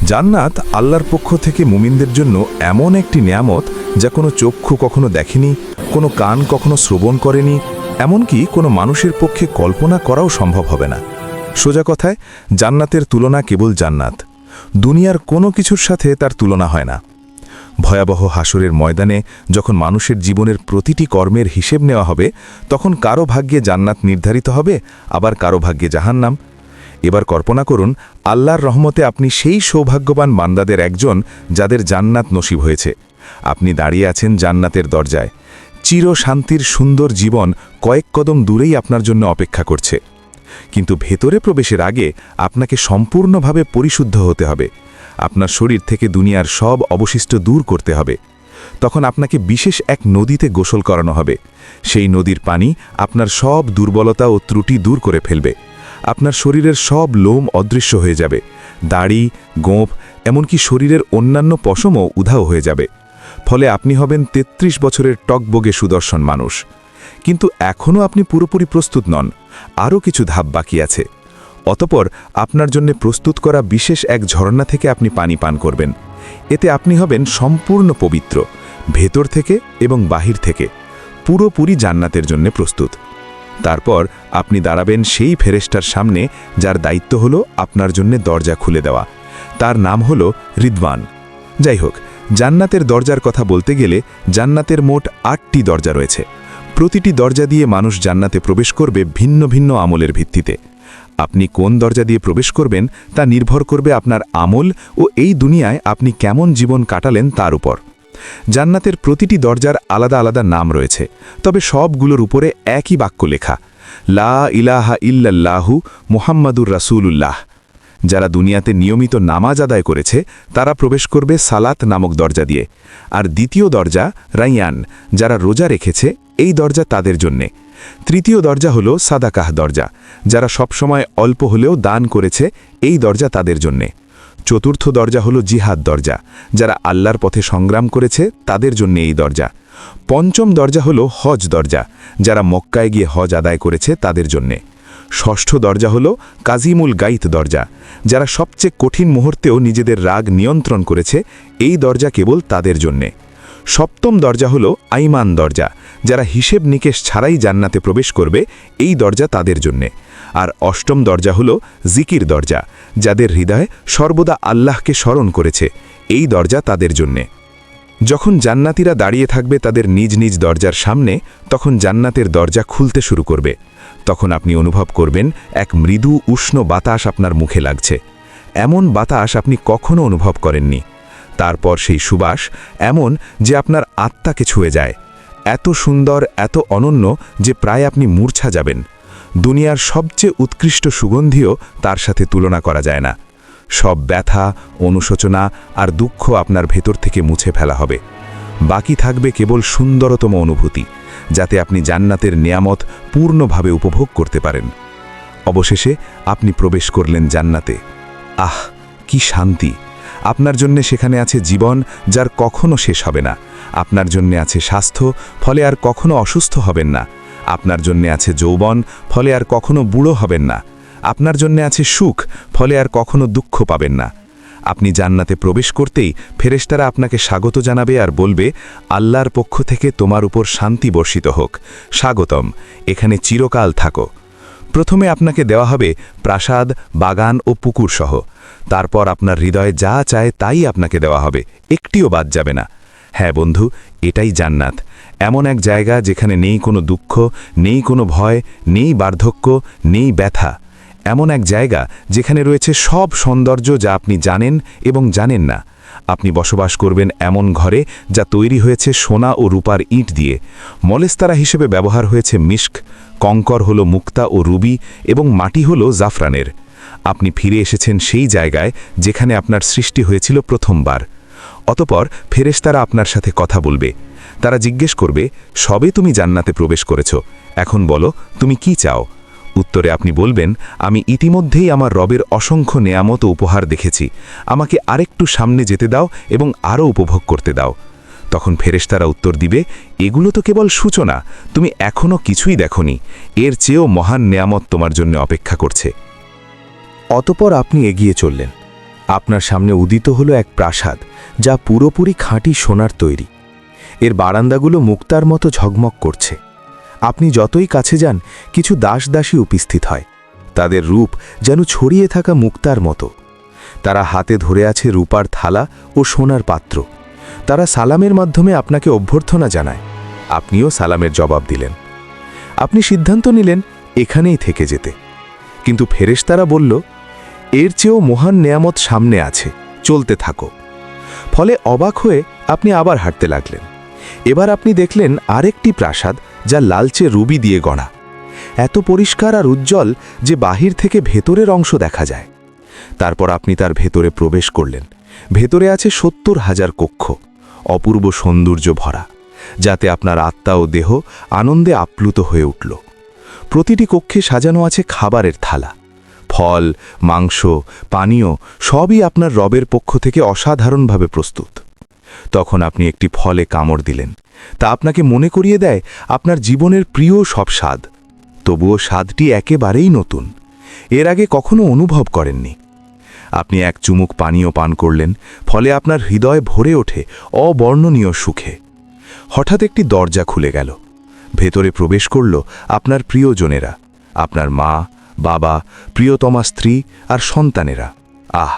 জান্নাত আল্লাহর পক্ষ থেকে মুমিনদের জন্য এমন একটি নিয়ামত যা কোনো চক্ষু কখনো দেখেনি, কোনো কান কখনো শ্রবণ করেনি, এমনকি কোনো মানুষের পক্ষে কল্পনা করাও সম্ভব হবে না। সোজা কথায়, জান্নাতের তুলনা কেবল জান্নাত। দুনিয়ার কোনো কিছুর সাথে তার তুলনা হয় না। ভয়াবহ হাসরের ময়দানে যখন মানুষের জীবনের প্রতিটি কর্মের হিসেব নেওয়া হবে, তখন কারো ভাগ্যে জান্নাত নির্ধারিত হবে, আবার কারো ভাগ্যে জাহান্নাম। এবার কল্পনা করুন, আল্লাহর রহমতে আপনি সেই সৌভাগ্যবান বান্দাদের একজন যাদের জান্নাত নসিব হয়েছে। আপনি দাঁড়িয়ে আছেন জান্নাতের দরজায়। চির শান্তির সুন্দর জীবন কয়েক কদম দূরেই আপনার জন্য অপেক্ষা করছে। কিন্তু ভেতরে প্রবেশের আগে আপনাকে সম্পূর্ণভাবে পরিশুদ্ধ হতে হবে। আপনার শরীর থেকে দুনিয়ার সব অবশিষ্ট দূর করতে হবে। তখন আপনাকে বিশেষ এক নদীতে গোসল করানো হবে। সেই নদীর পানি আপনার সব দুর্বলতা ও ত্রুটি দূর করে ফেলবে। আপনার শরীরের সব লোম অদৃশ্য হয়ে যাবে, দাড়ি, গোঁফ, এমনকি শরীরের অন্যান্য পশমও উধাও হয়ে যাবে। ফলে আপনি হবেন ৩৩ বছরের টকবগে সুদর্শন মানুষ। কিন্তু এখনও আপনি পুরোপুরি প্রস্তুত নন, আরও কিছু ধাপ বাকি আছে। অতঃপর আপনার জন্য প্রস্তুত করা বিশেষ এক ঝর্ণা থেকে আপনি পানি পান করবেন। এতে আপনি হবেন সম্পূর্ণ পবিত্র, ভেতর থেকে এবং বাহির থেকে, পুরোপুরি জান্নাতের জন্য প্রস্তুত। তারপর আপনি দাঁড়াবেন সেই ফেরেশতার সামনে যার দায়িত্ব হলো আপনার জন্য দরজা খুলে দেওয়া। তার নাম হলো রিদওয়ান। যাই হোক, জান্নাতের দরজার কথা বলতে গেলে জান্নাতের মোট ৮টি দরজা রয়েছে। প্রতিটি দরজা দিয়ে মানুষ জান্নাতে প্রবেশ করবে ভিন্ন ভিন্ন আমলের ভিত্তিতে। আপনি কোন দরজা দিয়ে প্রবেশ করবেন তা নির্ভর করবে আপনার আমল ও এই দুনিয়ায় আপনি কেমন জীবন কাটালেন তার উপর। জান্নাতের প্রতিটি দরজার আলাদা আলাদা নাম রয়েছে, তবে সবগুলোর উপরে একই বাক্য লেখা, লা ইলাহা ইল্লাল্লাহু মুহাম্মাদুর রাসূলুল্লাহ। যারা দুনিয়াতে নিয়মিত নামাজ আদায় করেছে তারা প্রবেশ করবে সালাত নামক দরজা দিয়ে। আর দ্বিতীয় দরজা রাইয়ান, যারা রোজা রেখেছে, এই দরজা তাদের জন্যে। তৃতীয় দরজা হলো সাদাকাহ দরজা, যারা সবসময় অল্প হলেও দান করেছে, এই দরজা তাদের জন্যে। চতুর্থ দরজা হলো জিহাদ দরজা, যারা আল্লাহর পথে সংগ্রাম করেছে তাদের জন্য এই দরজা। পঞ্চম দরজা হলো হজ দরজা, যারা মক্কায় গিয়ে হজ আদায় করেছে তাদের জন্যে। ষষ্ঠ দরজা হলো কাজিমুল গাইত দরজা, যারা সবচেয়ে কঠিন মুহূর্তেও নিজেদের রাগ নিয়ন্ত্রণ করেছে, এই দরজা কেবল তাদের জন্যে। সপ্তম দরজা হলো আইমান দরজা, যারা হিসেব নিকেশ ছাড়াই জান্নাতে প্রবেশ করবে, এই দরজা তাদের জন্যে। আর অষ্টম দরজা হলো জিকির দরজা, যাদের হৃদয় সর্বদা আল্লাহকে স্মরণ করেছে, এই দরজা তাদের জন্যে। যখন জান্নাতীরা দাঁড়িয়ে থাকবে তাদের নিজ নিজ দরজার সামনে, তখন জান্নাতের দরজা খুলতে শুরু করবে। তখন আপনি অনুভব করবেন এক মৃদু উষ্ণ বাতাস আপনার মুখে লাগছে। এমন বাতাস আপনি কখনো অনুভব করেননি। তারপর সেই সুবাস এমন যে আপনার আত্মাকে ছুঁয়ে যায়, এত সুন্দর, এত অনন্য যে প্রায় আপনি মূর্ছা যাবেন। দুনিয়ার সবচেয়ে উৎকৃষ্ট সুগন্ধিও তার সাথে তুলনা করা যায় না। সব ব্যথা, অনুশোচনা আর দুঃখ আপনার ভেতর থেকে মুছে ফেলা হবে। বাকি থাকবে কেবল সুন্দরতম অনুভূতি, যাতে আপনি জান্নাতের নিয়ামত পূর্ণভাবে উপভোগ করতে পারেন। অবশেষে আপনি প্রবেশ করলেন জান্নাতে। আহ, কি শান্তি! আপনার জন্য সেখানে আছে জীবন, যার কখনো শেষ হবে না। আপনার জন্য আছে স্বাস্থ্য, ফলে আর কখনো অসুস্থ হবেন না। আপনার জন্য আছে যৌবন, ফলে আর কখনো বুড়ো হবেন না। আপনার জন্য আছে সুখ, ফলে আর কখনো দুঃখ পাবেন না। আপনি জান্নাতে প্রবেশ করতেই ফেরেশতারা আপনাকে স্বাগত জানাবে আর বলবে, আল্লাহর পক্ষ থেকে তোমার উপর শান্তি বর্ষিত হোক, স্বাগতম, এখানে চিরকাল থাকো। প্রথমে আপনাকে দেওয়া হবে প্রাসাদ, বাগান ও পুকুর সহ। তারপর আপনার হৃদয়ে যা চায় তাই আপনাকে দেওয়া হবে, একটিও বাদ যাবে না। হ্যাঁ বন্ধু, এটাই জান্নাত। এমন এক জায়গা যেখানে নেই কোনো দুঃখ, নেই কোনো ভয়, নেই বার্ধক্য, নেই ব্যথা। এমন এক জায়গা যেখানে রয়েছে সব সৌন্দর্য যা আপনি জানেন এবং জানেন না। আপনি বসবাস করবেন এমন ঘরে যা তৈরি হয়েছে সোনা ও রূপার ইট দিয়ে। মলেস্তারা হিসেবে ব্যবহার হয়েছে মিস্ক, কঙ্কর হলো মুক্তা ও রুবি এবং মাটি হলো জাফরানের। আপনি ফিরে এসেছেন সেই জায়গায় যেখানে আপনার সৃষ্টি হয়েছিল প্রথমবার। অতঃপর ফেরেশতারা আপনার সাথে কথা বলবে। তারা জিজ্ঞেস করবে, সবে তুমি জান্নাতে প্রবেশ করেছ, এখন বলো তুমি কি চাও? উত্তরে আপনি বলবেন, আমি ইতিমধ্যেই আমার রবের অসংখ্য নেয়ামত ও উপহার দেখেছি, আমাকে আরেকটু সামনে যেতে দাও এবং আরও উপভোগ করতে দাও। তখন ফেরেশতারা উত্তর দিবে, এগুলো তো কেবল সূচনা, তুমি এখনও কিছুই দেখনি, এর চেয়েও মহান নেয়ামত তোমার জন্য অপেক্ষা করছে। অতঃপর আপনি এগিয়ে চললেন। আপনার সামনে উদিত হলো এক প্রাসাদ, যা পুরোপুরি খাঁটি সোনার তৈরি। এর বারান্দাগুলো মুক্তার মতো ঝকমক করছে। আপনি যতই কাছে যান, কিছু দাসদাসী উপস্থিত হয়। তাদের রূপ যেন ছড়িয়ে থাকা মুক্তার মতো। তারা হাতে ধরে আছে রূপার থালা ও সোনার পাত্র। তারা সালামের মাধ্যমে আপনাকে অভ্যর্থনা জানায়। আপনিও সালামের জবাব দিলেন। আপনি সিদ্ধান্ত নিলেন এখানেই থেকে যেতে। কিন্তু ফেরেশতারা বলল, এর চেয়েও মহান নেয়ামত সামনে আছে, চলতে থাকো। ফলে অবাক হয়ে আপনি আবার হাঁটতে লাগলেন। এবার আপনি দেখলেন আরেকটি প্রাসাদ, যা লালচে রুবি দিয়ে গড়া। এত পরিষ্কার আর উজ্জ্বল যে বাহির থেকে ভেতরের অংশ দেখা যায়। তারপর আপনি তার ভেতরে প্রবেশ করলেন। ভেতরে আছে ৭০,০০০ কক্ষ, অপূর্ব সৌন্দর্য ভরা, যাতে আপনার আত্মা ও দেহ আনন্দে আপ্লুত হয়ে উঠল। প্রতিটি কক্ষে সাজানো আছে খাবারের থালা। ফল, মাংস, পানীয় সবই আপনার রবের পক্ষ থেকে অসাধারণভাবে প্রস্তুত। তখন আপনি একটি ফলে কামড় দিলেন। তা আপনাকে মনে করিয়ে দেয় আপনার জীবনের প্রিয় সব স্বাদ। তবুও স্বাদটি একেবারেই নতুন, এর আগে কখনো অনুভব করেননি। আপনি এক চুমুক পানীয় পান করলেন, ফলে আপনার হৃদয় ভরে ওঠে অবর্ণনীয় সুখে। হঠাৎ একটি দরজা খুলে গেল। ভেতরে প্রবেশ করল আপনার প্রিয়জনেরা, আপনার মা, বাবা, প্রিয়তমা স্ত্রী আর সন্তানেরা। আহ,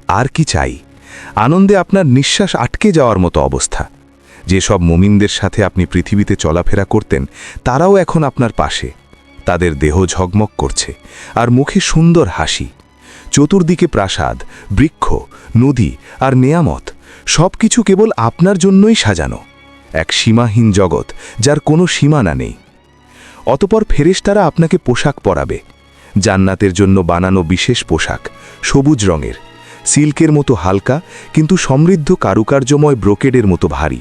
আর কি চাই! আনন্দে আপনার নিঃশ্বাস আটকে যাওয়ার মতো অবস্থা। যেসব মুমিনদের সাথে আপনি পৃথিবীতে চলাফেরা করতেন, তারাও এখন আপনার পাশে। তাদের দেহ ঝকমক করছে আর মুখে সুন্দর হাসি। চতুর্দিকে প্রাসাদ, বৃক্ষ, নদী আর নেয়ামত, সবকিছু কেবল আপনার জন্যই সাজানো। এক সীমাহীন জগৎ, যার কোনো সীমানা নেই। অতপর ফেরেশতারা আপনাকে পোশাক পরাবে। জান্নাতের জন্য বানানো বিশেষ পোশাক, সবুজ রঙের, সিল্কের মতো হালকা কিন্তু সমৃদ্ধ কারুকার্যময় ব্রোকেডের মতো ভারী।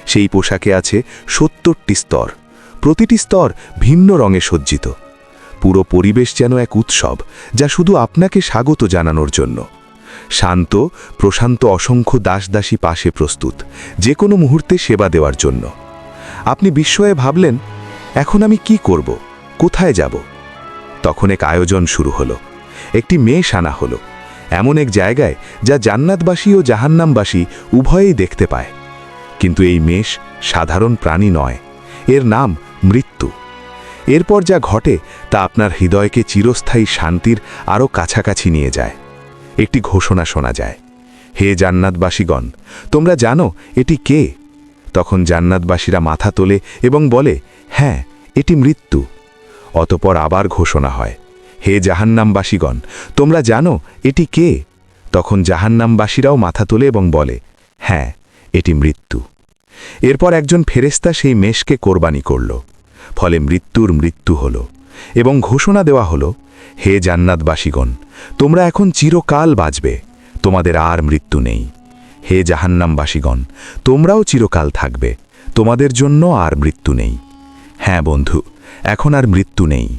সেই পোশাকে আছে ৭০টি স্তর, প্রতিটি স্তর ভিন্ন রঙে সজ্জিত। পুরো পরিবেশ যেন এক উৎসব, যা শুধু আপনাকে স্বাগত জানানোর জন্য। শান্ত, প্রশান্ত অসংখ্য দাসদাসী পাশে প্রস্তুত, যে কোনো মুহূর্তে সেবা দেওয়ার জন্য। আপনি বিস্ময়ে ভাবলেন, এখন আমি কি করব, কোথায় যাব? তখন এক আয়োজন শুরু হলো। একটি মেষ আনা হলো, এমন এক জায়গায় যা জান্নাতবাসী ও জাহান্নামবাসী উভয়েই দেখতে পায়। কিন্তু এই মেষ সাধারণ প্রাণী নয়, এর নাম মৃত্যু। এরপর যা ঘটে তা আপনার হৃদয়কে চিরস্থায়ী শান্তির আরও কাছাকাছি নিয়ে যায়। একটি ঘোষণা শোনা যায়, হে জান্নাতবাসীগণ, তোমরা জানো এটি কে? তখন জান্নাতবাসীরা মাথা তোলে এবং বলে, হ্যাঁ, এটি মৃত্যু। অতপর আবার ঘোষণা হয়, হে জাহান্নামবাসীগণ, তোমরা জানো এটি কে? তখন জাহান্নামবাসীরাও মাথা তোলে এবং বলে, হ্যাঁ, এটি মৃত্যু। এরপর একজন ফেরেশতা সেই মেষকে কোরবানি করল। ফলে মৃত্যুর মৃত্যু হল এবং ঘোষণা দেওয়া হলো, হে জান্নাতবাসীগণ, তোমরা এখন চিরকাল বাঁচবে, তোমাদের আর মৃত্যু নেই। হে জাহান্নামবাসীগণ, তোমরাও চিরকাল থাকবে, তোমাদের জন্য আর মৃত্যু নেই। হ্যাঁ বন্ধু, এখন আর মৃত্যু নেই।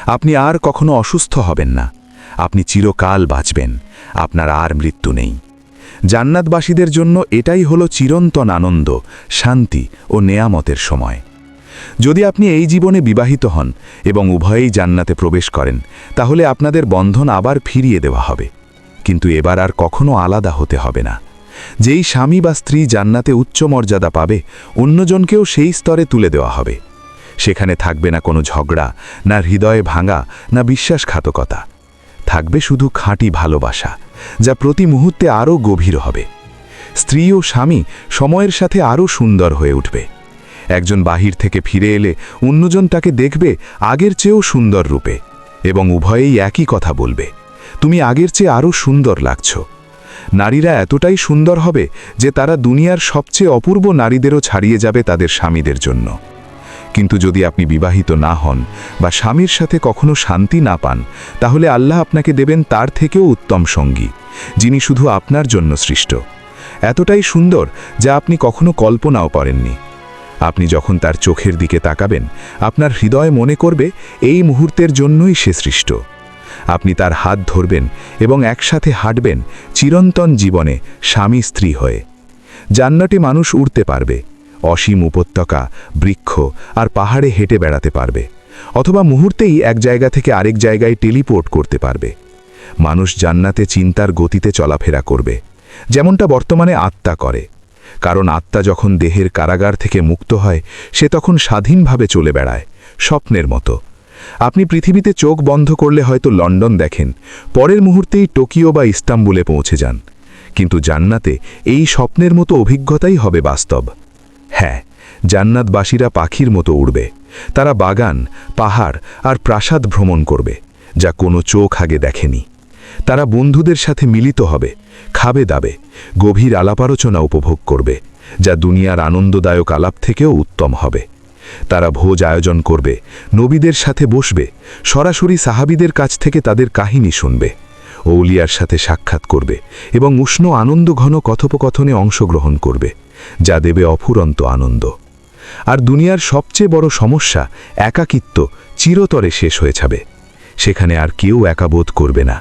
আপনি আর কখনো অসুস্থ হবেন না, আপনি চিরকাল বাঁচবেন, আপনার আর মৃত্যু নেই। জান্নাতবাসীদের জন্য এটাই হলো চিরন্তন আনন্দ, শান্তি ও নেয়ামতের সময়। যদি আপনি এই জীবনে বিবাহিত হন এবং উভয়েই জান্নাতে প্রবেশ করেন, তাহলে আপনাদের বন্ধন আবার ফিরিয়ে দেওয়া হবে। কিন্তু এবার আর কখনো আলাদা হতে হবে না। যেই স্বামী বা স্ত্রী জান্নাতে উচ্চ মর্যাদা পাবে, অন্যজনকেও সেই স্তরে তুলে দেওয়া হবে। সেখানে থাকবে না কোনো ঝগড়া, না হৃদয়ে ভাঙা, না বিশ্বাসঘাতকতা। থাকবে শুধু খাঁটি ভালোবাসা, যা প্রতি মুহূর্তে আরও গভীর হবে। স্ত্রী ও স্বামী সময়ের সাথে আরও সুন্দর হয়ে উঠবে। একজন বাহির থেকে ফিরে এলে অন্যজন তাকে দেখবে আগের চেয়েও সুন্দর রূপে, এবং উভয়েই একই কথা বলবে, তুমি আগের চেয়ে আরও সুন্দর লাগছ। নারীরা এতটাই সুন্দর হবে যে তারা দুনিয়ার সবচেয়ে অপূর্ব নারীদেরও ছাড়িয়ে যাবে তাদের স্বামীদের জন্য। কিন্তু যদি আপনি বিবাহিত না হন বা স্বামীর সাথে কখনো শান্তি না পান, তাহলে আল্লাহ আপনাকে দেবেন তার থেকেও উত্তম সঙ্গী, যিনি শুধু আপনার জন্য সৃষ্ট, এতটাই সুন্দর যা আপনি কখনো কল্পনাও করেননি। আপনি যখন তার চোখের দিকে তাকাবেন, আপনার হৃদয় মনে করবে এই মুহূর্তের জন্যই সে সৃষ্ট। আপনি তার হাত ধরবেন এবং একসাথে হাঁটবেন চিরন্তন জীবনে স্বামী স্ত্রী হয়ে। জান্নাতে মানুষ উড়তে পারবে, অসীম উপত্যকা, বৃক্ষ আর পাহাড়ে হেঁটে বেড়াতে পারবে, অথবা মুহূর্তেই এক জায়গা থেকে আরেক জায়গায় টেলিপোর্ট করতে পারবে। মানুষ জান্নাতে চিন্তার গতিতে চলাফেরা করবে, যেমনটা বর্তমানে আত্মা করে। কারণ আত্মা যখন দেহের কারাগার থেকে মুক্ত হয়, সে তখন স্বাধীনভাবে চলে বেড়ায়, স্বপ্নের মতো। আপনি পৃথিবীতে চোখ বন্ধ করলে হয়তো লন্ডন দেখেন, পরের মুহূর্তেই টোকিও বা ইস্তাম্বুলে পৌঁছে যান। কিন্তু জান্নাতে এই স্বপ্নের মতো অভিজ্ঞতাই হবে বাস্তব। হ্যাঁ, জান্নাতবাসীরা পাখির মতো উড়বে। তারা বাগান, পাহাড় আর প্রাসাদ ভ্রমণ করবে, যা কোনো চোখ আগে দেখেনি। তারা বন্ধুদের সাথে মিলিত হবে, খাবে দাবে, গভীর আলাপালোচনা উপভোগ করবে, যা দুনিয়ার আনন্দদায়ক আলাপ থেকেও উত্তম হবে। তারা ভোজ আয়োজন করবে, নবীদের সাথে বসবে, সরাসরি সাহাবীদের কাছ থেকে তাদের কাহিনী শুনবে, আউলিয়ার সাথে সাক্ষাৎ করবে এবং উষ্ণ আনন্দঘন কথোপকথনে অংশগ্রহণ করবে, যা দেবে অফুরন্ত আনন্দ। আর দুনিয়ার সবচেয়ে বড় সমস্যা, একাকিত্ব, চিরতরে শেষ হয়ে যাবে। সেখানে আর কেউ একাবোধ করবে না।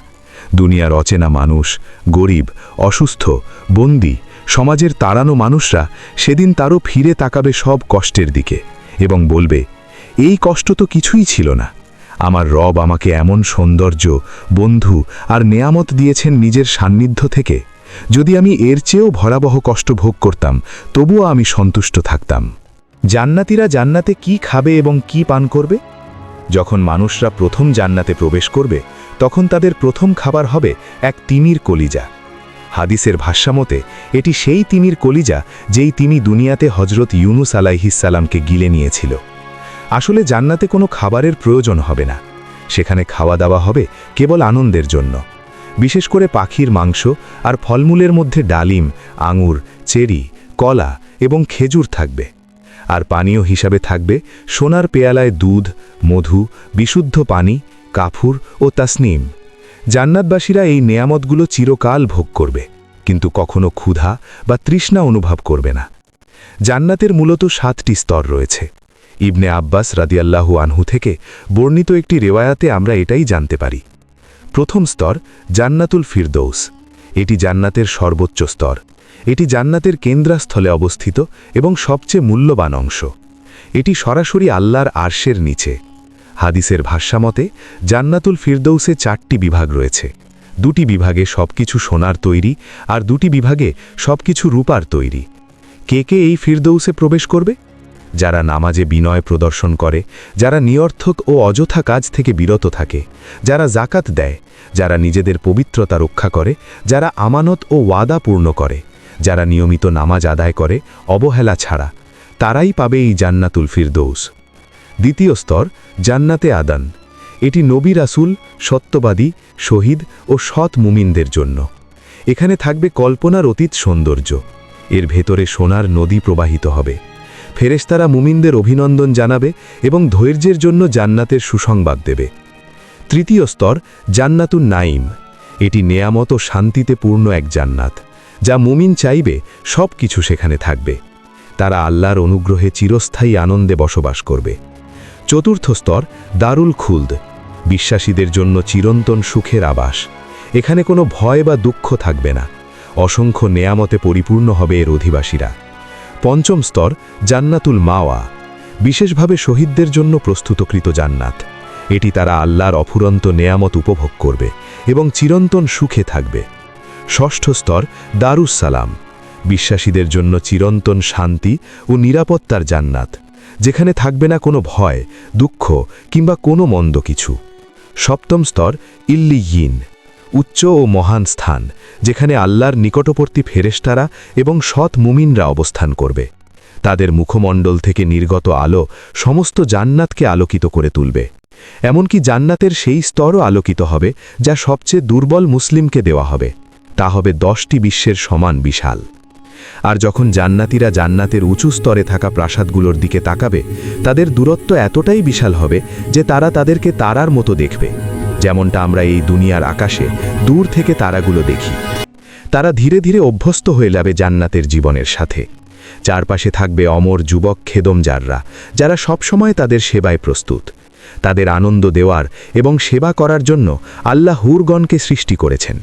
দুনিয়ার অচেনা মানুষ, গরিব, অসুস্থ, বন্দী, সমাজের তাড়ানো মানুষরা সেদিন তারও ফিরে তাকাবে সব কষ্টের দিকে এবং বলবে, এই কষ্ট তো কিছুই ছিল না। আমার রব আমাকে এমন সৌন্দর্য, বন্ধু আর নেয়ামত দিয়েছেন নিজের সান্নিধ্য থেকে। যদি আমি এর চেয়েও ভয়াবহ কষ্ট ভোগ করতাম, তবুও আমি সন্তুষ্ট থাকতাম। জান্নাতীরা জান্নাতে কি খাবে এবং কি পান করবে? যখন মানুষরা প্রথম জান্নাতে প্রবেশ করবে, তখন তাদের প্রথম খাবার হবে এক তিমির কলিজা। হাদিসের ভাষ্যমতে এটি সেই তিমির কলিজা যেই তিমি দুনিয়াতে হজরত ইউনুস আলাইহিসসালামকে গিলে নিয়েছিল। আসলে জান্নাতে কোনো খাবারের প্রয়োজন হবে না। সেখানে খাওয়া দাওয়া হবে কেবল আনন্দের জন্য। বিশেষ করে পাখির মাংস আর ফলমূলের মধ্যে ডালিম, আঙুর, চেরি, কলা এবং খেজুর থাকবে। আর পানীয় হিসাবে থাকবে সোনার পেয়ালায় দুধ, মধু, বিশুদ্ধ পানি, কাফুর ও তাসনিম। জান্নাতবাসীরা এই নেয়ামতগুলো চিরকাল ভোগ করবে, কিন্তু কখনো ক্ষুধা বা তৃষ্ণা অনুভব করবে না। জান্নাতের মূলত 7টি স্তর রয়েছে। ইবনে আব্বাস রাদিয়াল্লাহু আনহু থেকে বর্ণিত একটি রেওয়ায়াতে আমরা এটাই জানতে পারি। প্রথম স্তর জান্নাতুল ফিরদৌস। এটি জান্নাতের সর্বোচ্চ স্তর। এটি জান্নাতের কেন্দ্রস্থলে অবস্থিত এবং সবচেয়ে মূল্যবান অংশ। এটি সরাসরি আল্লাহর আরশের নিচে। হাদিসের ভাষ্যমতে জান্নাতুল ফিরদৌসে 4টি বিভাগ রয়েছে। 2টি বিভাগে সবকিছু সোনার তৈরি আর 2টি বিভাগে সবকিছু রূপার তৈরি। কে কে এই ফিরদৌসে প্রবেশ করবে? যারা নামাজে বিনয় প্রদর্শন করে, যারা নিরর্থক ও অযথা কাজ থেকে বিরত থাকে, যারা জাকাত দেয়, যারা নিজেদের পবিত্রতা রক্ষা করে, যারা আমানত ও ওয়াদা পূর্ণ করে, যারা নিয়মিত নামাজ আদায় করে অবহেলা ছাড়া, তারাই পাবে এই জান্নাতুল ফিরদৌস। দ্বিতীয় স্তর জান্নাতে আদান। এটি নবী রাসূল, সত্যবাদী, শহীদ ও সৎ মুমিনদের জন্য। এখানে থাকবে কল্পনার অতীত সৌন্দর্য। এর ভেতরে সোনার নদী প্রবাহিত হবে। ফেরেশতারা মুমিনদের অভিনন্দন জানাবে এবং ধৈর্যের জন্য জান্নাতের সুসংবাদ দেবে। তৃতীয় স্তর জান্নাতুন নাইম। এটি নেয়ামত ও শান্তিতে পূর্ণ এক জান্নাত, যা মুমিন চাইবে সব কিছু সেখানে থাকবে। তারা আল্লাহর অনুগ্রহে চিরস্থায়ী আনন্দে বসবাস করবে। চতুর্থ স্তর দারুল খুলদ। বিশ্বাসীদের জন্য চিরন্তন সুখের আবাস। এখানে কোনো ভয় বা দুঃখ থাকবে না। অসংখ্য নেয়ামতে পরিপূর্ণ হবে এর অধিবাসীরা। পঞ্চম স্তর জান্নাতুল মাওয়া। বিশেষভাবে শহীদদের জন্য প্রস্তুতকৃত জান্নাত। এটি তারা আল্লাহর অফুরন্ত নেয়ামত উপভোগ করবে এবং চিরন্তন সুখে থাকবে। ষষ্ঠ স্তর দারুস সালাম। বিশ্বাসীদের জন্য চিরন্তন শান্তি ও নিরাপত্তার জান্নাত, যেখানে থাকবে না কোনো ভয়, দুঃখ কিংবা কোনো মন্দ কিছু। সপ্তম স্তর ইল্লিয়িন। উচ্চ ও মহান স্থান, যেখানে আল্লাহর নিকটবর্তী ফেরেশতারা এবং সৎ মুমিনরা অবস্থান করবে। তাদের মুখমণ্ডল থেকে নির্গত আলো সমস্ত জান্নাতকে আলোকিত করে তুলবে। এমনকি জান্নাতের সেই স্তরও আলোকিত হবে যা সবচেয়ে দুর্বল মুসলিমকে দেওয়া হবে। তা হবে 10টি বিশ্বের সমান বিশাল। আর যখন জান্নাতীরা জান্নাতের উঁচু স্তরে থাকা প্রাসাদগুলোর দিকে তাকাবে, তাদের দূরত্ব এতটাই বিশাল হবে যে তারা তাদেরকে তারার মতো দেখবে, যেমনটা আমরা এই দুনিয়ার আকাশে দূর থেকে তারাগুলো দেখি। তারা ধীরে ধীরে অভ্যস্ত হয়ে যাবে জান্নাতের জীবনের সাথে। চারপাশে থাকবে অমর যুবক খেদমজাররা, যারা সবসময় তাদের সেবায় প্রস্তুত। তাদের আনন্দ দেওয়ার এবং সেবা করার জন্য আল্লাহ হুরগণকে সৃষ্টি করেছেন।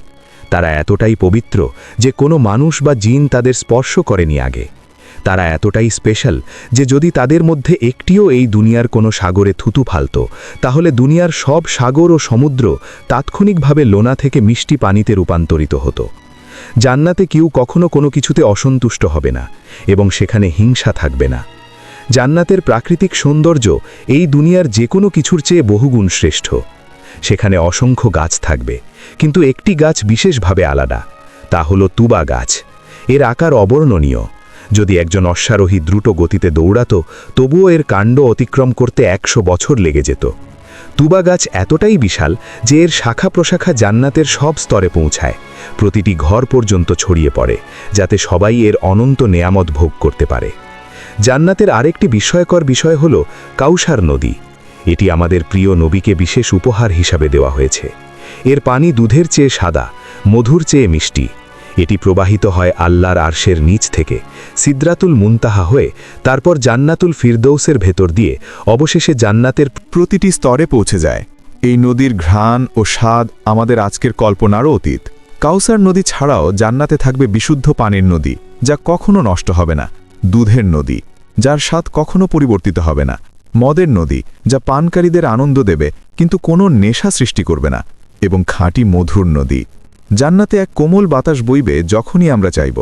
তারা এতটাই পবিত্র যে কোনো মানুষ বা জিন তাদের স্পর্শ করেনি আগে। তারা এতটাই স্পেশাল যে যদি তাদের মধ্যে একটিও এই দুনিয়ার কোনো সাগরে থুতু ফালত তাহলে দুনিয়ার সব সাগর ও সমুদ্র তাৎক্ষণিকভাবে লোনা থেকে মিষ্টি পানিতে রূপান্তরিত হতো। জান্নাতে কেউ কখনো কোনো কিছুতে অসন্তুষ্ট হবে না এবং সেখানে হিংসা থাকবে না। জান্নাতের প্রাকৃতিক সৌন্দর্য এই দুনিয়ার যে কোনো কিছুর চেয়ে বহুগুণ শ্রেষ্ঠ। সেখানে অসংখ্য গাছ থাকবে, কিন্তু একটি গাছ বিশেষভাবে আলাদা, তা হলো তুবা গাছ। এর আকার অবর্ণনীয়। যদি একজন অশ্বারোহী দ্রুত গতিতে দৌড়াত তবুও এর কাণ্ড অতিক্রম করতে 100 বছর লেগে যেত। তুবা গাছ এতটাই বিশাল যে এর শাখা প্রশাখা জান্নাতের সব স্তরে পৌঁছায়, প্রতিটি ঘর পর্যন্ত ছড়িয়ে পড়ে, যাতে সবাই এর অনন্ত নেয়ামত ভোগ করতে পারে। জান্নাতের আরেকটি বিস্ময়কর বিষয় হল কাউসার নদী। এটি আমাদের প্রিয় নবীকে বিশেষ উপহার হিসাবে দেওয়া হয়েছে। এর পানি দুধের চেয়ে সাদা, মধুর চেয়ে মিষ্টি। এটি প্রবাহিত হয় আল্লাহর আরশের নিচ থেকে সিদরাতুল মুনতাহা হয়ে, তারপর জান্নাতুল ফিরদৌসের ভেতর দিয়ে অবশেষে জান্নাতের প্রতিটি স্তরে পৌঁছে যায়। এই নদীর ঘ্রাণ ও স্বাদ আমাদের আজকের কল্পনারও অতীত। কাউসার নদী ছাড়াও জান্নাতে থাকবে বিশুদ্ধ পানির নদী, যা কখনো নষ্ট হবে না, দুধের নদী, যার স্বাদ কখনো পরিবর্তিত হবে না, মদের নদী, যা পানকারীদের আনন্দ দেবে কিন্তু কোনো নেশা সৃষ্টি করবে না, এবং খাঁটি মধুর নদী। জান্নাতে এক কোমল বাতাস বইবে যখনই আমরা চাইব।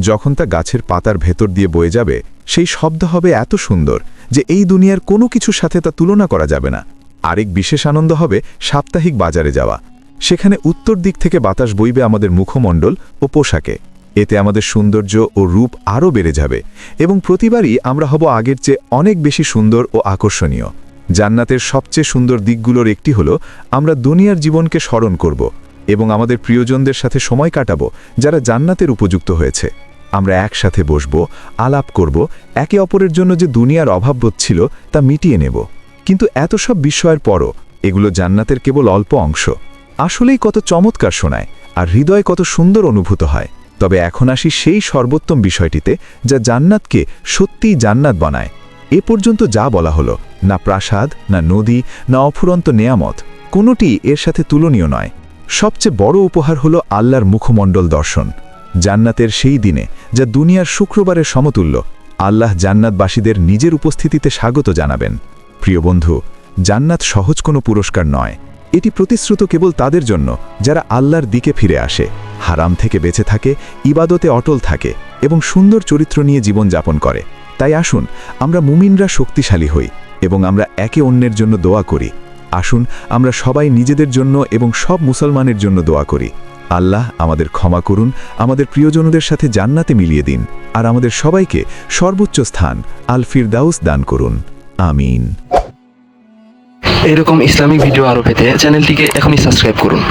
যখন তা গাছের পাতার ভেতর দিয়ে বয়ে যাবে, সেই শব্দ হবে এত সুন্দর যে এই দুনিয়ার কোনো কিছুর সাথে তা তুলনা করা যাবে না। আরেক বিশেষ আনন্দ হবে সাপ্তাহিক বাজারে যাওয়া। সেখানে উত্তর দিক থেকে বাতাস বইবে আমাদের মুখমণ্ডল ও পোশাকে। এতে আমাদের সৌন্দর্য ও রূপ আরও বেড়ে যাবে এবং প্রতিবারই আমরা হব আগের চেয়ে অনেক বেশি সুন্দর ও আকর্ষণীয়। জান্নাতের সবচেয়ে সুন্দর দিকগুলোর একটি হলো আমরা দুনিয়ার জীবনকে স্মরণ করব এবং আমাদের প্রিয়জনদের সাথে সময় কাটাবো যারা জান্নাতের উপযুক্ত হয়েছে। আমরা একসাথে বসব, আলাপ করব, একে অপরের জন্য যে দুনিয়ার অভাববোধ ছিল তা মিটিয়ে নেব। কিন্তু এত সব বিস্ময়ের পরও এগুলো জান্নাতের কেবল অল্প অংশ। আসলেই কত চমৎকার শোনায় আর হৃদয় কত সুন্দর অনুভূত হয়। তবে এখন আসি সেই সর্বোত্তম বিষয়টিতে যা জান্নাতকে সত্যিই জান্নাত বানায়। এ পর্যন্ত যা বলা হলো, না প্রাসাদ, না নদী, না অফুরন্ত নেয়ামত, কোনোটি এর সাথে তুলনীয় নয়। সবচেয়ে বড় উপহার হলো আল্লাহর মুখমণ্ডল দর্শন। জান্নাতের সেই দিনে, যা দুনিয়ার শুক্রবারের সমতুল্য, আল্লাহ জান্নাতবাসীদের নিজের উপস্থিতিতে স্বাগত জানাবেন। প্রিয় বন্ধু, জান্নাত সহজ কোনো পুরস্কার নয়। এটি প্রতিশ্রুত কেবল তাদের জন্য যারা আল্লাহর দিকে ফিরে আসে, হারাম থেকে বেঁচে থাকে, ইবাদতে অটল থাকে এবং সুন্দর চরিত্র নিয়ে জীবন যাপন করে। তাই আসুন আমরা মুমিনরা শক্তিশালী হই এবং আমরা একে অন্যের জন্য দোয়া করি। আসুন আমরা সবাই নিজেদের জন্য এবং সব মুসলমানের জন্য দোয়া করি। আল্লাহ আমাদের ক্ষমা করুন, আমাদের প্রিয়জনদের সাথে জান্নাতে মিলিয়ে দিন, আর আমাদের সবাইকে সর্বোচ্চ স্থান আল ফিরদাউস দান করুন। আমিন। এরকম ইসলামিক ভিডিও আরও পেতে চ্যানেলটিকে এখনই সাবস্ক্রাইব করুন।